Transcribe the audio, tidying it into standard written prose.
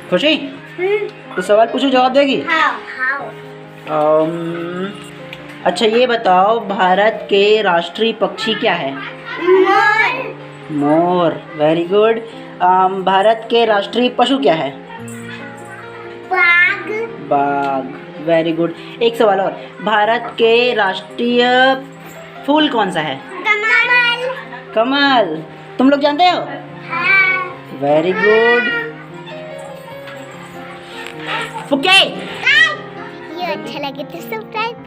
खुशी तो सवाल पूछो, जवाब देगी? हाँ। अच्छा ये बताओ, भारत के राष्ट्रीय पक्षी क्या है? मोर। मोर, वेरी गुड। भारत के राष्ट्रीय पशु क्या है? बाघ। बाघ, वेरी गुड। एक सवाल और, भारत के राष्ट्रीय फूल कौन सा है? कमल। कमल, तुम लोग जानते हो? हाँ। Very good. ओके, ये अच्छा लगे तो सब्सक्राइब